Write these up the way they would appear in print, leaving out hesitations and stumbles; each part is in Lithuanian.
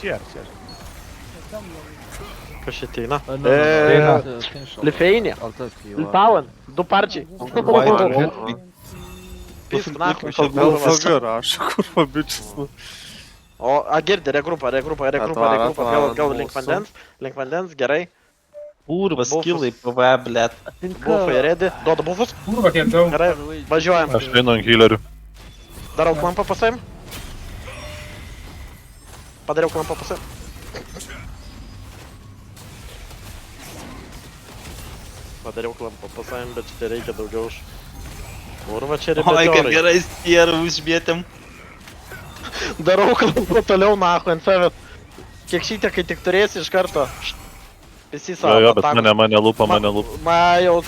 Ser. Kas čia ateina? Finish. Lifeinė. Litauen. Du parčiai. Pisk, nahui, šaltuvas. Rašo, kurva, bičias. O, girdi, regrupa, gal link vandens, gerai. Kurva, Bufus. skillai PV, blėt. Bufai ready, duoda bufus. Kurva, kiek daug. Gerai, važiuojam. Aš einu ant healerių. Darau klampą pasaim. Padariau klampą pasaim. Padariau klampą pasaim, bet čia reikia daugiau už... Kurva, čia Oi, kaip repetiorai. gerai stierų užmėtėm. Darau klampą toliau nahu ant savęs. Kiek šitą, kai tik turėsi iš karto. Visi savo. Jo, bet mane lupa. Ma jau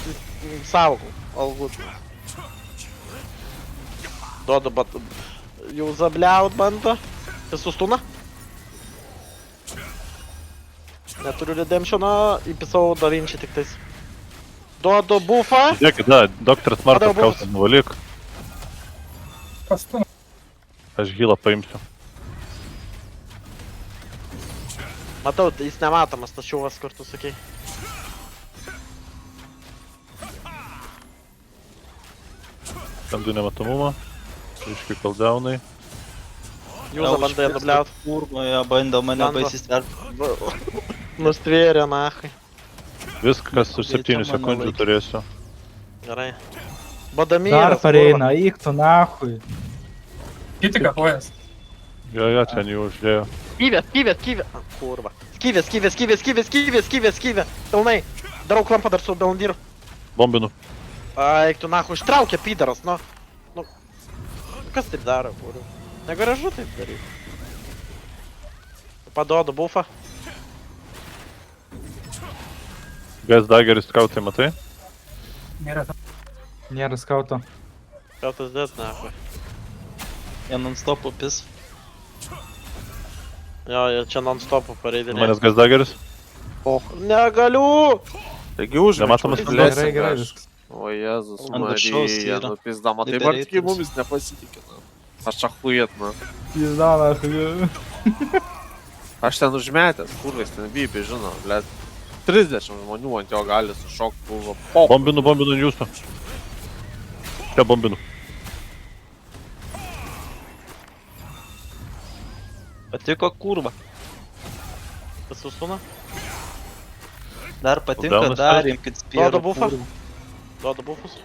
saugau. Algut. Duodu, bet jau zabliaut bando. Tai sustuna. Neturiu redemptiono, įpisau Da Vinci tik tais. Duodu buffą. Žiūrėkit, da, doktoras Martas Padariau kausas nuvalyk. Pastum. Aš healą paimsiu. Matau, jis nematomas, tas šiuvas, kur tu sakei. Ten du nematomumą. Iškai cooldownai. Jūza bandai nubliaut. Kurva, jie bandė mane Bando. baisisvert. Nustvėrė nahai. Viskas už 7 Reikia sekundžių mano turėsiu. Gerai. Dar Badamyras. pareina, eik tu nahui. Kiti kapojas. Jo, ten jų uždėjo. Skyvė. Kurva. Skyvė. Pilnai. Darau klampą dar su Belndyru. Bombinu. Eik tu nahu, ištraukė pydaras, nu. Kas taip daro, kurva? Negaražu taip daryti. Paduodu buffą. Gas daggeris skautai, matai? Nėra tam. Nėra skauto. Kautas dėt nahu. Jie non-stop upis. Jo, jie čia non-stopų pareidinė. Manęs gas daggeris. Negaliu! Taigi užmėčiau. Nematomas Gerai, viskas. O Jezus, Ant viršaus Marija, yra. nupizdama. Taip Liberator. ar tik mumis nepasitikė. Aš čia chujet, na. Pizda nahui. Aš ten užmetęs, kurvais ten vypė, žino, blėt. 30 žmonių ant jo gali sušokti, buvo pop. Bombinu jūsų. Čia bombinu. Patiko kurva. Tas sustuna? Dar patinka, Cooldownas dar tas. imkit spierų. Duodu buffą. kurva. Duodu buffus.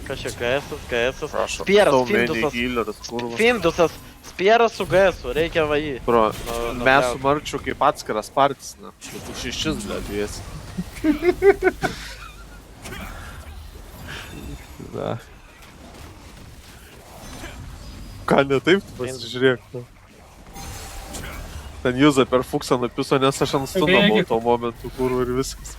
Kas čia GS-as? Prašau. Spieras, So many Findusas. healeris, kurva. Findusas. Spieras su GS-u, reikia va jį. Bro, Nu, mes nu, su Marčiu kaip atskiras partijas, na. Tu šešis, blėt, dviesi. Ką ne taip? Pasižiūrėk. Ten Juza per fuksą nupiso, nes aš ant stuno buvau tuo momentu, kurva ir viskas.